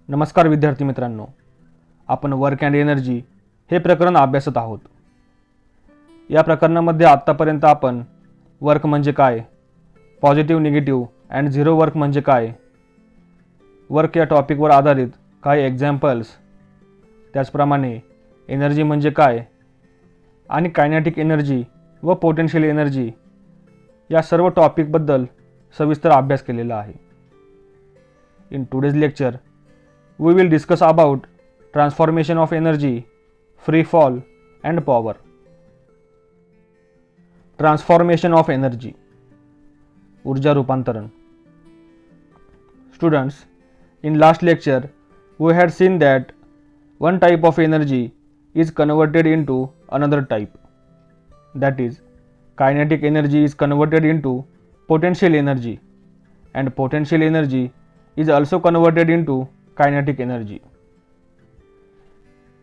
नमस्कार विद्यार्थी मित्रांनो, आपण वर्क अँड एनर्जी हे प्रकरण अभ्यासत आहोत. या प्रकरणामध्ये आत्तापर्यंत आपण वर्क म्हणजे काय, positive, negative and zero work म्हणजे काय, वर्क या टॉपिकवर आधारित काही एक्झाम्पल्स, त्याचप्रमाणे एनर्जी म्हणजे काय आणि कायनेटिक एनर्जी व पोटेन्शियल एनर्जी या सर्व टॉपिकबद्दल सविस्तर अभ्यास केलेला आहे. In today's lecture we will discuss about transformation of energy, free fall and power. Transformation of energy, ऊर्जा रूपांतरण. Students, in last lecture we had seen that one type of energy is converted into another type, that is kinetic energy is converted into potential energy and potential energy is also converted into kinetic energy.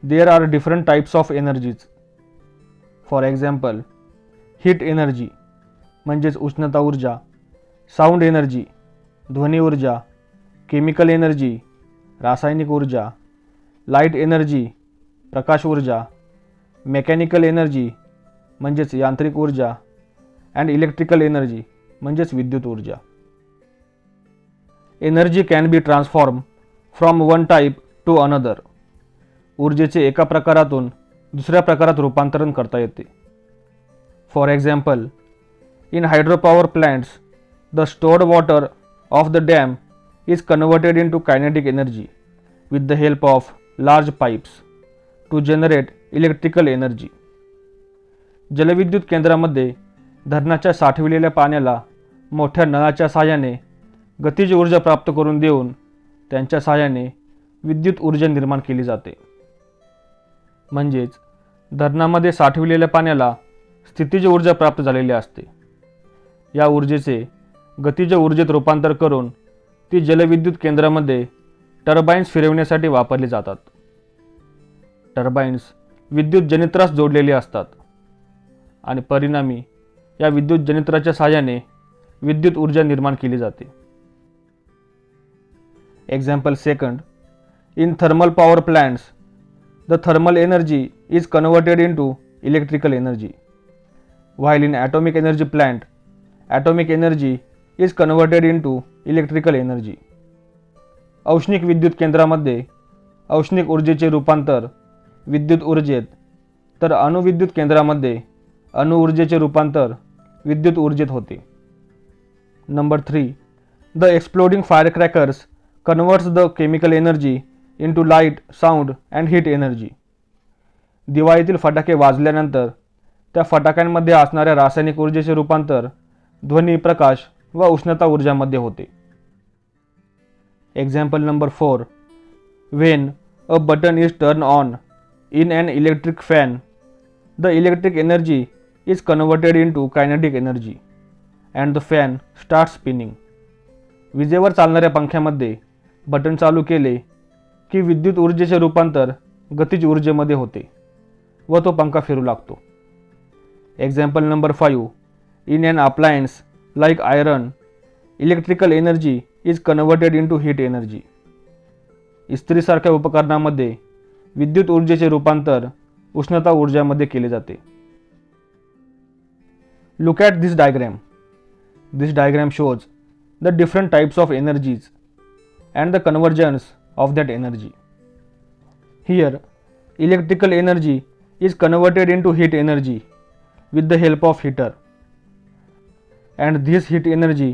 There are different types of energies. For example, heat energy म्हणजेच उष्णता ऊर्जा, sound energy ध्वनी ऊर्जा, chemical energy रासायनिक ऊर्जा, light energy प्रकाश ऊर्जा, mechanical energy म्हणजेच यांत्रिक ऊर्जा अँड इलेक्ट्रिकल एनर्जी म्हणजेच विद्युत ऊर्जा. Energy can be transform from one type to another. ऊर्जेचे एका प्रकारातून दुसऱ्या प्रकारात रूपांतरण करता येते. For example, in hydropower plants the stored water of the dam is converted into kinetic energy with the help of large pipes to generate electrical energy. जलविद्युत केंद्रामध्ये धरणाच्या साठविलेल्या पाण्याला मोठ्या नळाच्या साहाय्याने गतिज ऊर्जा प्राप्त करून देऊन त्यांच्या साहाय्याने विद्युत ऊर्जा निर्माण केली जाते. म्हणजेच धरणामध्ये साठविलेल्या पाण्याला स्थितीज ऊर्जा प्राप्त झालेली असते. या ऊर्जेचे गतिज ऊर्जेत रूपांतर करून ती जलविद्युत केंद्रामध्ये टर्बाइन्स फिरवण्यासाठी वापरली जातात. टर्बाइन्स विद्युत जनयंत्रास जोडलेले असतात आणि परिणामी या विद्युत जनयंत्राच्या साहाय्याने विद्युत ऊर्जा निर्माण केली जाते. Example second, in thermal power plants, the thermal energy is converted into electrical energy, while in atomic energy plant, atomic energy is converted into electrical energy. औष्णिक विद्युत केंद्रामध्ये औष्णिक ऊर्जेचे रूपांतर विद्युत ऊर्जेत, तर अणुविद्युत केंद्रामध्ये अणुऊर्जेचे रूपांतर विद्युत ऊर्जेत होते. Number 3, the exploding firecrackers converts the chemical energy into light, sound and heat energy. दिवाळीतील फटाके वाजल्यानंतर त्या फटाक्यांमध्ये असणाऱ्या रासायनिक ऊर्जेचे रूपांतर ध्वनी, प्रकाश व उष्णता ऊर्जामध्ये होते. Example number 4, when a button is turned on in an electric fan, the electric energy is converted into kinetic energy and the fan starts spinning. विजेवर चालणाऱ्या पंख्यामध्ये बटन चालू केले की विद्युत ऊर्जेचे रूपांतर गतिज ऊर्जेमध्ये होते व तो पंखा फिरू लागतो. Example number 5, in an appliance like iron, electrical energy is converted into heat energy. इस्त्रीसारख्या उपकरणामध्ये विद्युत ऊर्जेचे रूपांतर उष्णता ऊर्जामध्ये केले जाते. Look at this diagram. This diagram shows the different types of energies and the convergence of that energy. Here, electrical energy is converted into heat energy with the help of heater, and this heat energy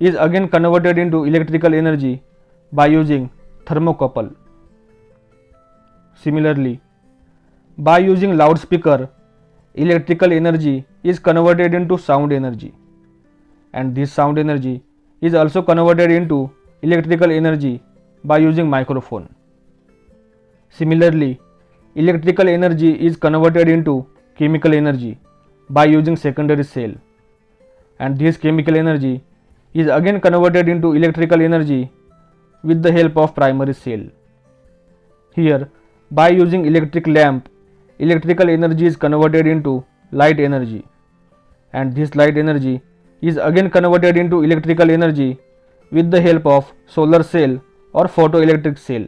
is again converted into electrical energy by using thermocouple. Similarly, by using loudspeaker, electrical energy is converted into sound energy, and this sound energy is also converted into electrical energy by using microphone. Similarly, electrical energy is converted into chemical energy by using secondary cell, and this chemical energy is again converted into electrical energy with the help of primary cell. Here, by using electric lamp, electrical energy is converted into light energy, and this light energy is again converted into electrical energy with the help of solar cell or photoelectric cell.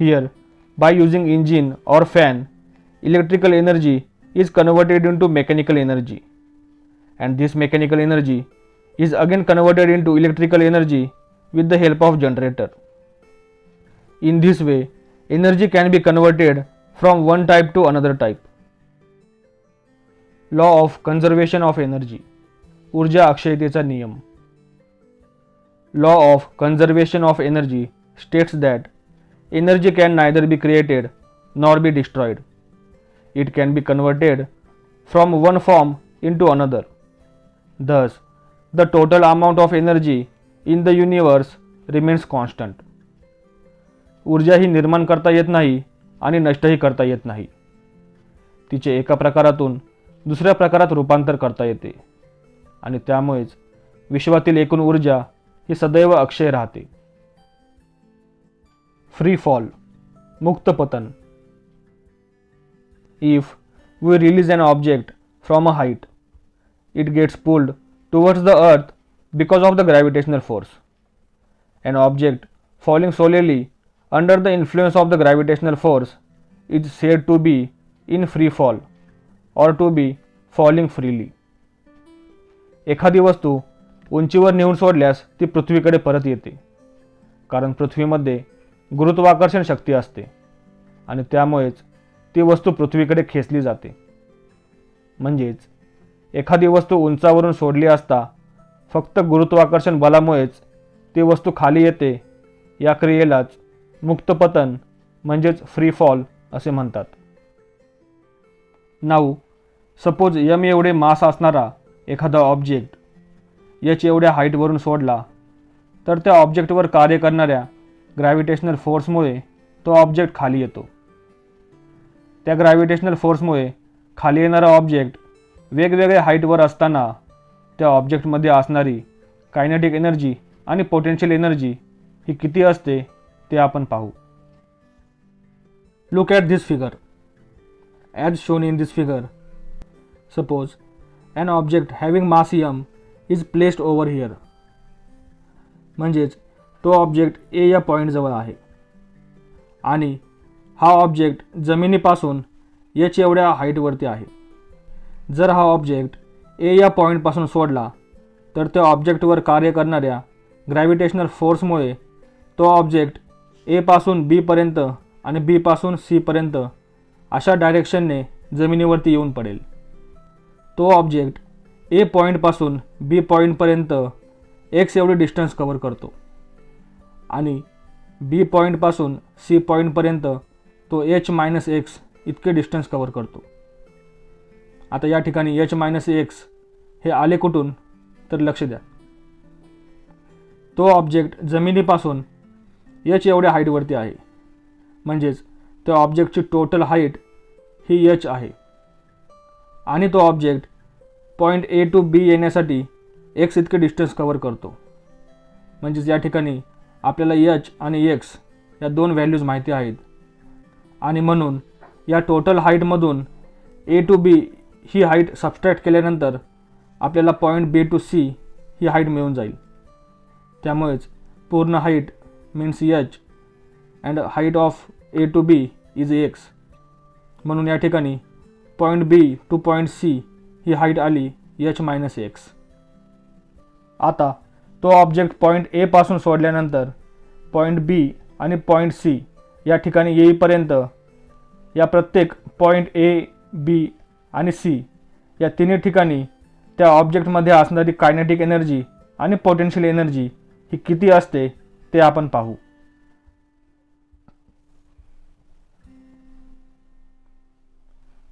Here, by using engine or fan, electrical energy is converted into mechanical energy, and this mechanical energy is again converted into electrical energy with the help of generator. In this way, energy can be converted from one type to another type. Law of conservation of energy. ऊर्जा अक्षयतेचा नियम. Law of conservation of energy states that energy can neither be created nor be destroyed. It can be converted from one form into another. Thus, the total amount of energy in the universe remains constant. ऊर्जा ही निर्माण करता येत नाही आणि नष्टही करता येत नाही. तिचे एका प्रकारातून दुसऱ्या प्रकारात रूपांतर करता येते आणि त्यामुळेच विश्वातील एकूण ऊर्जा ही सदैव अक्षय राहते. फ्री फॉल, मुक्त पतन. If we release an object from a height, it gets pulled towards the earth because of the gravitational force. An object falling solely under the influence of the gravitational force is said to be in free fall or to be falling freely. एखादी वस्तू उंचीवर नेऊन सोडल्यास ती पृथ्वीकडे परत येते, कारण पृथ्वीमध्ये गुरुत्वाकर्षण शक्ती असते आणि त्यामुळेच ती वस्तू पृथ्वीकडे खेचली जाते. म्हणजेच एखादी वस्तू उंचावरून सोडली असता फक्त गुरुत्वाकर्षण बलामुळेच ती वस्तू खाली येते. या क्रियेलाच मुक्त पतन म्हणजेच फ्री फॉल असे म्हणतात. नाऊ सपोज m एवढे मास असणारा एखादा ऑब्जेक्ट h एवढ्या हाईटवरून सोडला तर त्या ऑब्जेक्टवर कार्य करणाऱ्या ग्रॅव्हिटेशनल फोर्समुळे तो ऑब्जेक्ट खाली येतो. त्या ग्रॅव्हिटेशनल फोर्समुळे खाली येणारा ऑब्जेक्ट वेगवेगळ्या हाईटवर असताना त्या ऑब्जेक्टमध्ये असणारी कायनेटिक एनर्जी आणि पोटेन्शियल एनर्जी ही किती असते ते आपण पाहू. Look at this figure. As shown in this figure, suppose an object having mass m is placed over here. म्हणजेच तो ऑब्जेक्ट ए या पॉईंटजवळ आहे आणि हा ऑब्जेक्ट जमिनीपासून h एवढ्या हाईटवरती आहे. जर हा ऑब्जेक्ट ए या पॉईंटपासून सोडला तर त्या ऑब्जेक्टवर कार्य करणाऱ्या ग्रॅव्हिटेशनल फोर्समुळे तो ऑब्जेक्ट ए पासून बी पर्यंत आणि बी पासून सी पर्यंत अशा डायरेक्शनने जमिनीवरती येऊन पडेल. तो ऑब्जेक्ट ए पॉईंटपासून बी पॉईंटपर्यंत एक्स एवढी डिस्टन्स कव्हर करतो आणि बी पॉईंटपासून सी पॉईंटपर्यंत तो h-x इतके डिस्टन्स कव्हर करतो. आता या ठिकाणी h-x हे आले कुठून तर लक्ष द्या. तो ऑब्जेक्ट जमिनीपासून h एवढ्या हाईटवरती आहे, म्हणजेच त्या ऑब्जेक्टची टोटल हाईट ही h आहे आणि तो object point A to B येण्यासाठी x इतके डिस्टन्स कव्हर करतो. म्हणजेच या ठिकाणी आपल्याला h आणि x या दोन व्हॅल्यूज माहिती आहेत आणि म्हणून या टोटल हाईटमधून ए टू बी ही हाईट सबस्ट्रॅक्ट केल्यानंतर आपल्याला पॉईंट बी टू सी ही हाईट मिळून जाईल. त्यामुळेच पूर्ण height means h and height of A to B is x. म्हणून या ठिकाणी point B to point C ही हाईट आली h-x. आता तो ऑब्जेक्ट पॉईंट ए पासून सोडल्यानंतर पॉईंट बी आणि पॉईंट सी या ठिकाणी येईपर्यंत या प्रत्येक पॉईंट ए, बी आणि सी या तिन्ही ठिकाणी त्या ऑब्जेक्टमध्ये असणारी कायनेटिक एनर्जी आणि पोटेन्शियल एनर्जी ही किती असते ते आपण पाहू.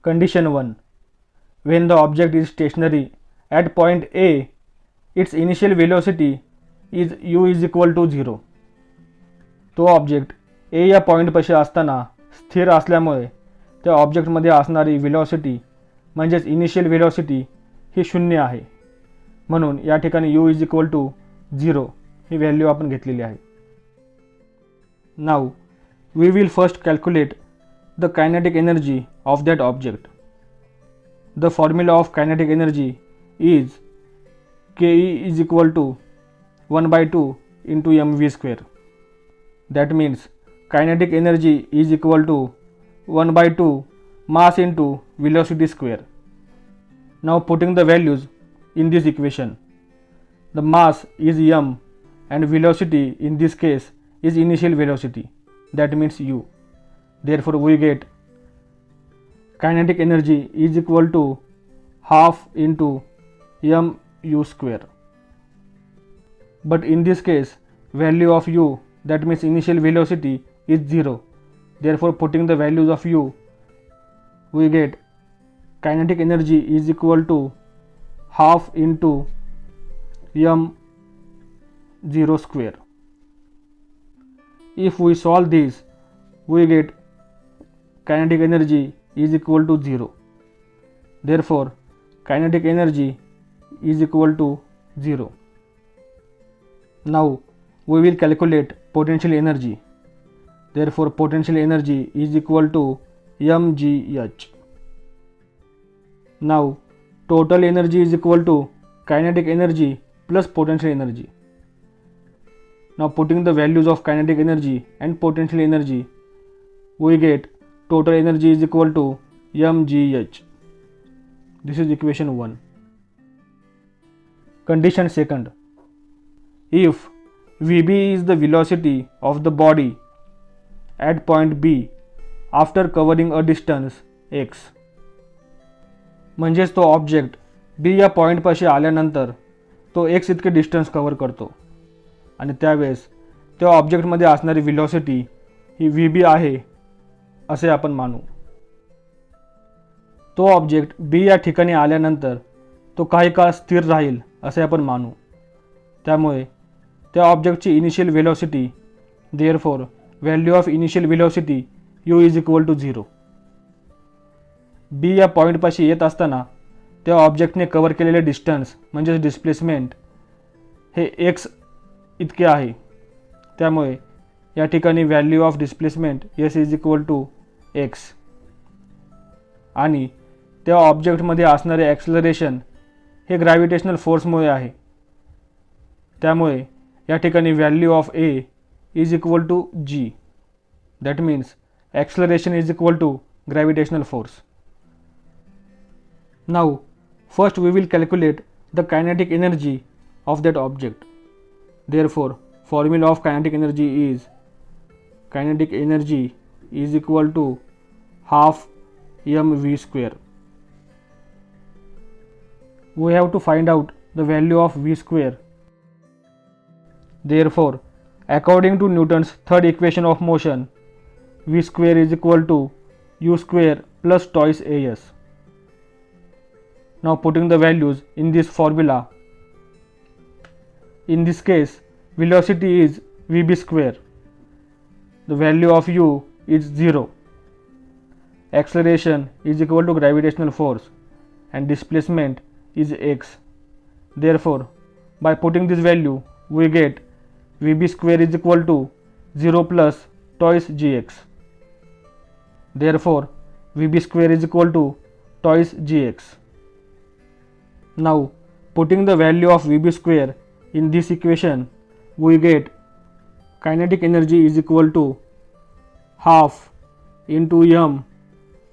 Condition 1. When the object is stationary at point A, its initial velocity is u is equal to 0. तो ऑब्जेक्ट ए या पॉईंटपाशी असताना स्थिर असल्यामुळे त्या ऑब्जेक्टमध्ये असणारी व्हेलॉसिटी म्हणजेच इनिशियल व्हेलॉसिटी ही 0 आहे. म्हणून या ठिकाणी u इज इक्वल टू 0 ही व्हॅल्यू आपण घेतलेली आहे. Now we will first calculate the kinetic energy of that object. The formula of kinetic energy is Ke is equal to 1/2 into mv square. That means kinetic energy is equal to 1 by 2 mass into velocity square. Now putting the values in this equation, the mass is m and velocity in this case is initial velocity, that means u. Therefore we get kinetic energy is equal to half into mu square. But in this case value of u, that means initial velocity, is 0. Therefore putting the values of u, we get kinetic energy is equal to half into m0 square. If we solve this, we get kinetic energy is equal to 0. Therefore kinetic energy is equal to 0. Now we will calculate potential energy. Therefore potential energy is equal to mgh. Now total energy is equal to kinetic energy plus potential energy. Now putting the values of kinetic energy and potential energy, we get total energy is equal to mgh. This is equation 1. Condition second. If Vb is the velocity of the body at point B after covering a distance x, म्हणजेच तो object B या पॉईंटपाशी आल्यानंतर तो x इतके distance cover करतो आणि त्यावेळेस त्या ऑब्जेक्टमध्ये असणारी व्हेलॉसिटी ही Vb आहे असे आपण मानू. तो ऑब्जेक्ट बी या ठिकाणी आल्यानंतर तो काही काळ स्थिर राहील असे आपण मानू. त्यामुळे त्या ऑब्जेक्टची initial velocity, therefore value of initial velocity u is equal to 0. B या पॉईंटपाशी येत असताना त्या ऑब्जेक्टने कव्हर केलेले डिस्टन्स म्हणजेच डिस्प्लेसमेंट हे x इतके आहे. त्यामुळे या ठिकाणी value of displacement s is equal to x आणि त्या ऑब्जेक्टमध्ये असणारे ॲक्सलरेशन हे ग्रॅव्हिटेशनल फोर्समुळे आहे. त्यामुळे या ठिकाणी value of a is equal to g. That means acceleration is equal to gravitational force. Now first we will calculate the kinetic energy of that object. Therefore formula of kinetic energy is equal to half mv square. We have to find out the value of v square. Therefore according to Newton's third equation of motion, v square is equal to u square plus twice as. Now putting the values in this formula, in this case velocity is Vb square, the value of u is 0, acceleration is equal to gravitational force and displacement is x. Therefore by putting this value we get Vb square is equal to 0 plus twice gx. Therefore Vb square is equal to twice gx. Now putting the value of Vb square in this equation, we get kinetic energy is equal to half into m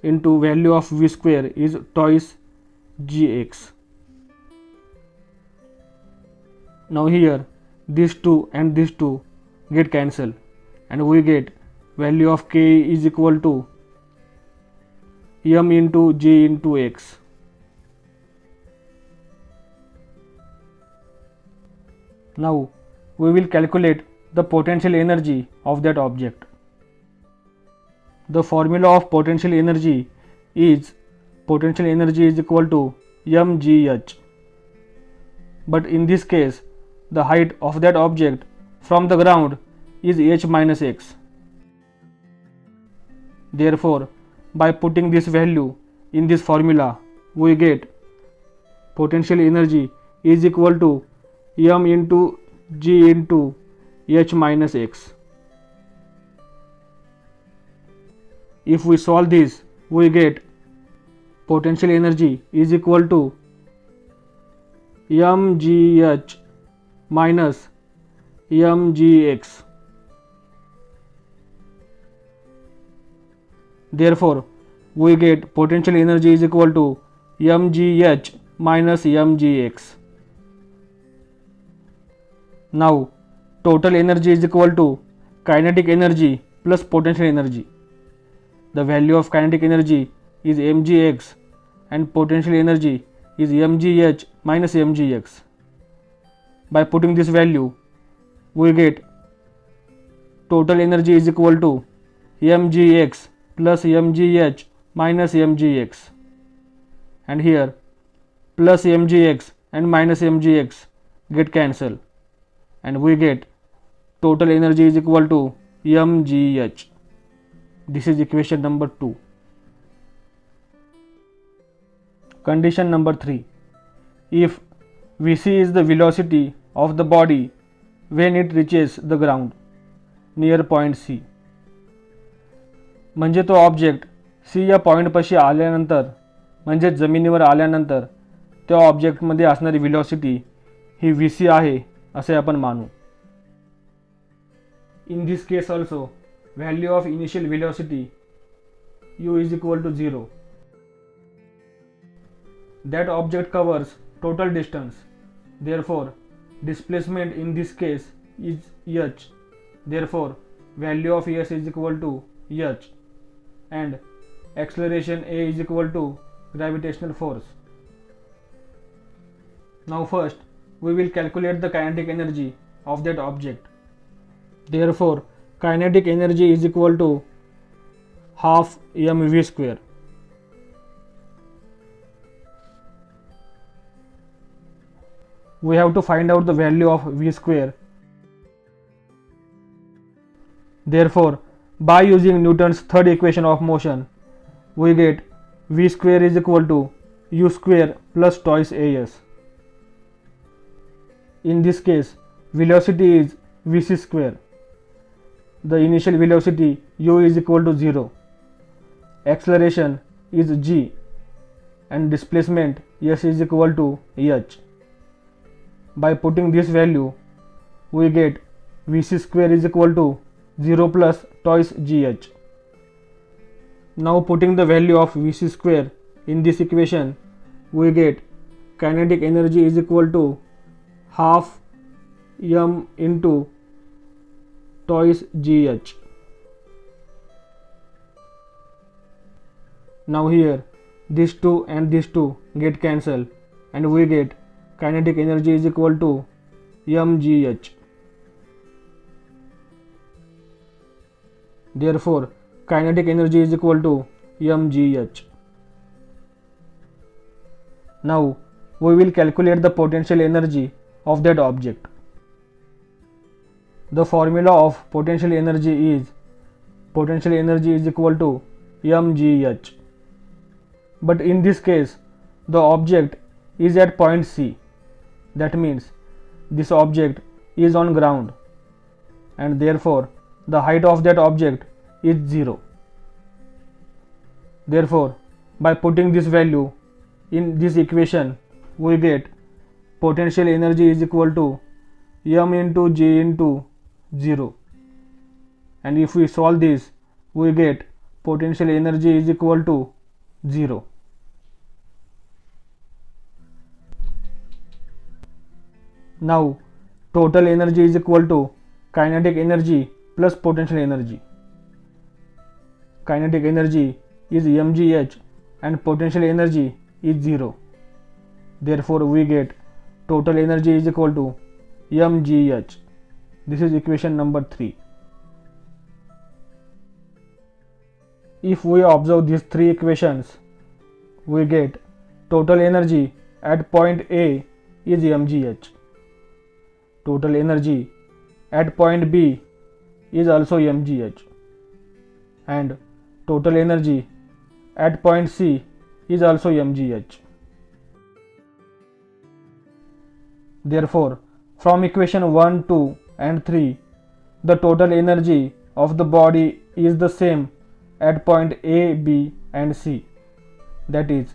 into value of v square is twice gx. Now here these two and these two get cancelled and we get value of k is equal to m into g into x. Now we will calculate the potential energy of that object. The formula of potential energy is equal to mgh. But in this case the height of that object from the ground is h minus x. Therefore by putting this value in this formula we get potential energy is equal to m into g into h minus x. If we solve this, we get potential energy is equal to mgh minus mgx. Therefore, we get potential energy is equal to mgh minus mgx. Now, total energy is equal to kinetic energy plus potential energy. The value of kinetic energy is mgx and potential energy is mgh minus mgx. By putting this value, we get total energy is equal to mgx plus mgh minus mgx, and here plus mgx and minus mgx get cancelled, and we get total energy is equal to mgh. This is equation number 2. Condition number 3. If Vc is the velocity of the body when it reaches the ground near point C, म्हणजे तो object C या पॉईंटपाशी आल्यानंतर म्हणजे जमिनीवर आल्यानंतर त्या ऑब्जेक्टमध्ये असणारी velocity ही Vc आहे असे आपण मानू. In this case also, value of initial velocity u is equal to 0. That object covers total distance. Therefore, displacement in this case is h. Therefore, value of s is equal to h, and acceleration a is equal to gravitational force. Now first, we will calculate the kinetic energy of that object. Therefore, kinetic energy is equal to half mv square. We have to find out the value of v square. Therefore, by using Newton's third equation of motion, we get v square is equal to u square plus twice as. In this case, velocity is vc square. The initial velocity u is equal to 0. Acceleration is g, and displacement s is equal to h. By putting this value, we get vc square is equal to 0 plus twice gh. Now putting the value of vc square in this equation, we get kinetic energy is equal to half m into twice gh. Now here these two and these two get cancelled, and we get kinetic energy is equal to mgh. Therefore, kinetic energy is equal to mgh. Now we will calculate the potential energy of that object. The formula of potential energy is equal to mgh. But in this case, the object is at point C. That means this object is on ground, and therefore the height of that object is 0. Therefore, by putting this value in this equation, we get potential energy is equal to m into g into 0, and if we solve this, we get potential energy is equal to 0. Now total energy is equal to kinetic energy plus potential energy. Kinetic energy is mgh and potential energy is 0. Therefore, we get total energy is equal to mgh. This is equation number 3. If we observe these three equations, we get total energy at point A is mgh. Total energy at point B is also mgh, and total energy at point C is also mgh. Therefore, from equation 1, 2 and 3, the total energy of the body is the same at point A, B and C. That is,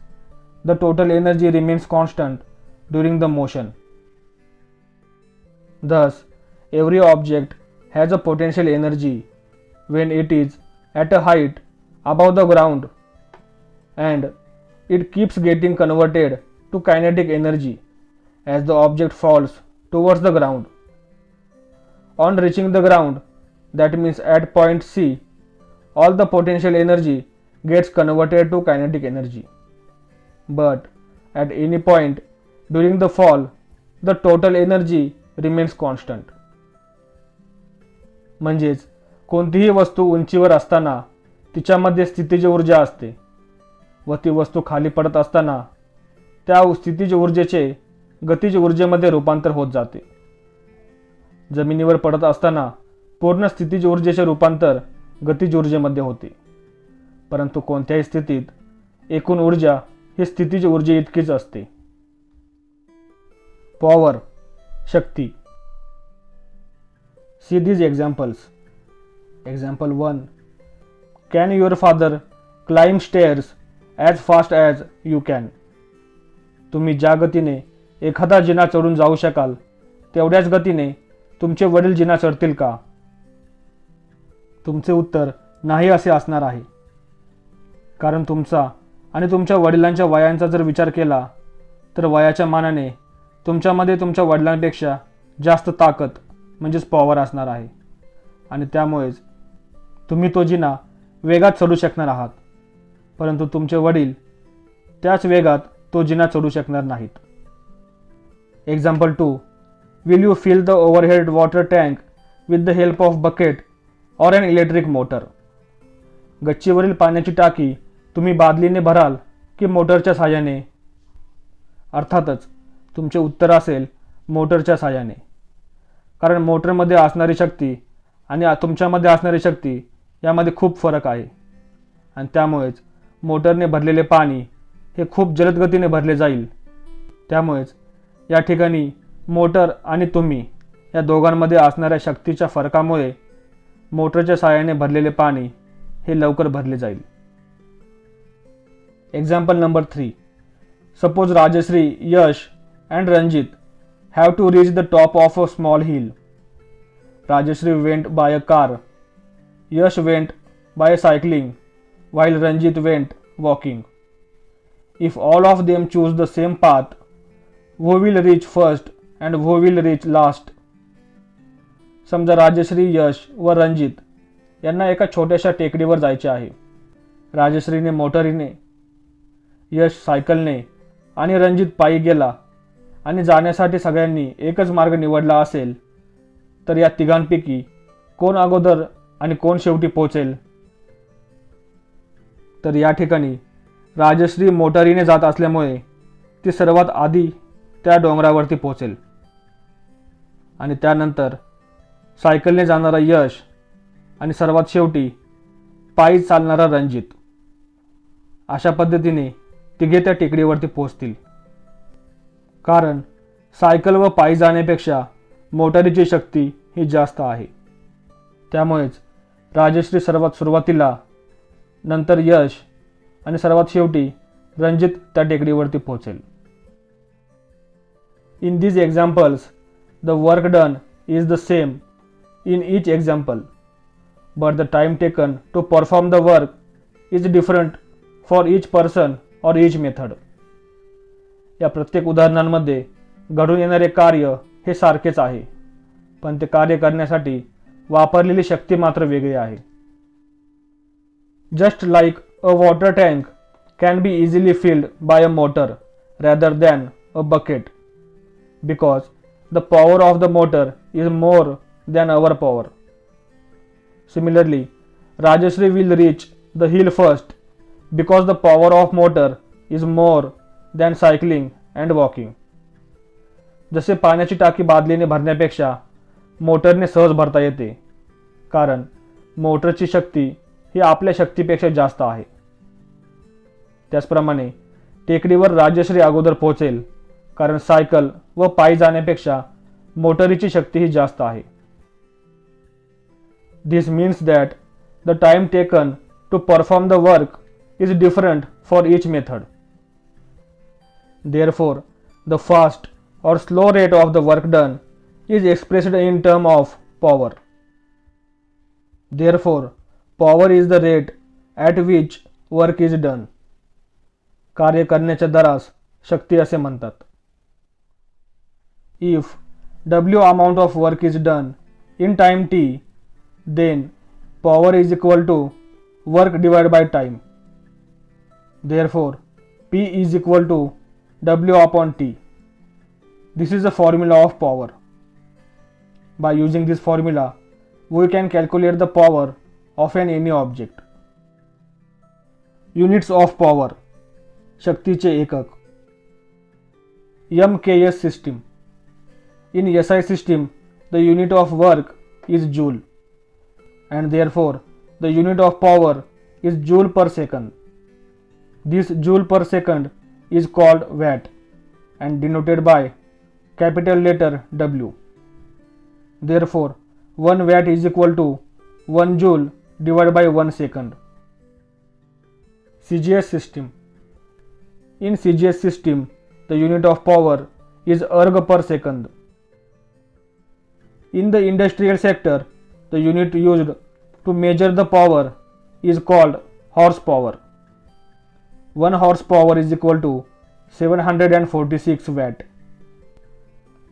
the total energy remains constant during the motion. Thus, every object has a potential energy when it is at a height above the ground and it keeps getting converted to kinetic energy as the object falls towards the ground. On reaching the ground, that means at point C, all the potential energy gets converted to kinetic energy. But at any point during the fall, the total energy remains constant. म्हणजेच कोणतीही वस्तू उंचीवर असताना तिच्यामध्ये स्थितीज ऊर्जा असते व ती वस्तू खाली पडत असताना त्या स्थितीज ऊर्जेचे गतिज ऊर्जेमध्ये रूपांतर होत जाते. जमिनीवर पडत असताना पूर्ण स्थितीज ऊर्जेचे रूपांतर गतिज ऊर्जेमध्ये होते, परंतु कोणत्याही स्थितीत एकूण ऊर्जा ही स्थितीज ऊर्जे इतकीच असते. पॉवर, शक्ती. See these examples. Example 1. Can your father climb stairs as fast as you can? तुम्ही ज्या गतीने एखादा जिना चढून जाऊ शकाल तेवढ्याच गतीने तुमचे वडील जिना चढतील का? तुमचे उत्तर नाही असे असणार आहे. कारण तुमचा आणि तुमच्या वडिलांच्या वयांचा जर विचार केला तर वयाच्या मानाने तुमच्यामध्ये तुमच्या वडिलांपेक्षा जास्त ताकद म्हणजेच पॉवर असणार आहे आणि त्यामुळेच तुम्ही तो जिना वेगात चढू शकणार आहात, परंतु तुमचे वडील त्याच वेगात तो जिना चढू शकणार नाहीत. Example 2. Will you fill the overhead water tank with the help of bucket or an electric motor? गच्चीवरील पाण्याची टाकी तुम्ही बादलीने भराल की मोटरच्या साहाय्याने? अर्थातच तुमचे उत्तर असेल मोटरच्या साहाय्याने. कारण मोटरमध्ये असणारी शक्ती आणि तुमच्यामध्ये असणारी शक्ती यामध्ये खूप फरक आहे आणि त्यामुळेच मोटरने भरलेले पाणी हे खूप जलद गतीने भरले जाईल. त्यामुळेच या ठिकाणी मोटर आणि तुम्ही या दोघांमध्ये असणाऱ्या शक्तीच्या फरकामुळे मोटरच्या साहाय्याने भरलेले पाणी हे लवकर भरले जाईल. Example number 3. Suppose Rajshree, Yash and Ranjit have to reach the top of a small hill. Rajashri went by a car, Yash went by cycling, while Ranjit went walking. If all of them choose the same path, who will reach first and who will reach last? समजा राजश्री, यश व रणजित यांना एका छोट्याशा टेकडीवर जायचे आहे. राजश्रीने मोटरीने, यश सायकलने आणि रणजित पायी गेला आणि जाण्यासाठी सगळ्यांनी एकच मार्ग निवडला असेल तर या तिघांपैकी कोण अगोदर आणि कोण शेवटी पोहोचेल? तर या ठिकाणी राजश्री मोटारीने जात असल्यामुळे ती सर्वात आधी त्या डोंगरावरती पोहोचेल आणि त्यानंतर सायकलने जाणारा यश आणि सर्वात शेवटी पायी चालणारा रणजित. अशा पद्धतीने तिघे त्या टेकडीवरती पोहोचतील. कारण सायकल व पायी जाण्यापेक्षा मोटारीची शक्ती ही जास्त आहे. त्यामुळेच राजश्री सर्वात सुरुवातीला, नंतर यश आणि सर्वात शेवटी रणजित त्या टेकडीवरती पोहोचेल. इन these examples, the work done is the same in each example, but the time taken to perform the work is different for each person or each method. या प्रत्येक उदाहरणांमध्ये घडून येणारे कार्य हे सारखेच आहे, पण ते कार्य करण्यासाठी वापरलेली शक्ती मात्र वेगळी आहे. Just like a water tank can be easily filled by a motor rather than a bucket because the power of the motor is more than our power. Similarly, Rajshree will reach the hill first because the power of motor is more than cycling and walking. जसे पाण्याची टाकी बादलीने भरण्यापेक्षा मोटरने सहज भरता येते, कारण मोटरची शक्ती ही आपल्या शक्तीपेक्षा जास्त आहे. त्याचप्रमाणे टेकडीवर राजश्री अगोदर पोहोचेल, कारण सायकल व पायी जाण्यापेक्षा मोटरीची शक्ती ही जास्त आहे. This means that the time taken to perform the work is different for each method. Therefore, the fast or slow rate of the work done is expressed in terms of power. Therefore, power is the rate at which work is done. कार्य करण्याच्या दरास शक्ती असे म्हणतात. If W amount of work is done in time t, then power is equal to work divided by time. Therefore, P is equal to W upon T. This is the formula of power. By using this formula, we can calculate the power of any object. Units of power. शक्तीचे एकक. MKS system. In SI system, the unit of work is joule, and therefore the unit of power is joule per second. This joule per second is called watt and denoted by capital letter W. Therefore, 1 watt is equal to 1 joule divided by 1 second. CGS system. In CGS system, the unit of power is erg per second. In the industrial sector, the unit used to measure the power is called horsepower. 1 horsepower is equal to 746 watt.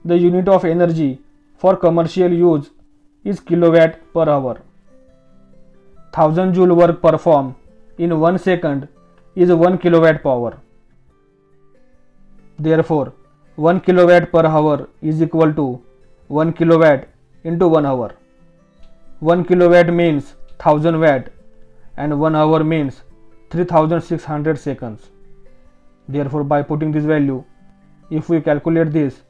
The unit of energy for commercial use is kilowatt per hour. 1000 joule work performed in 1 second is 1 kilowatt power. Therefore, 1 kilowatt per hour is equal to 1 kilowatt into 1 hour. 1 kilowatt means 1000 watt and 1 hour means 3600 seconds. Therefore, by putting this value, if we calculate this,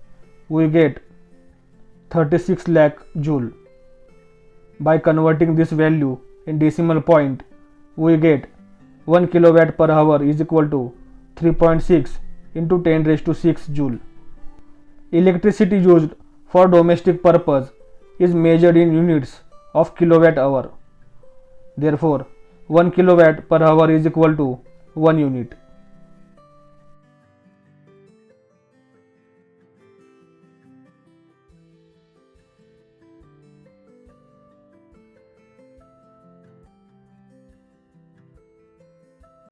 we get 36 lakh joule. By converting this value in decimal point, we get 1 kilowatt per hour is equal to 3.6 into 10 raised to 6 joule. Electricity used for domestic purpose is measured in units of kilowatt hour. Therefore, 1 kilowatt per hour is equal to 1 unit.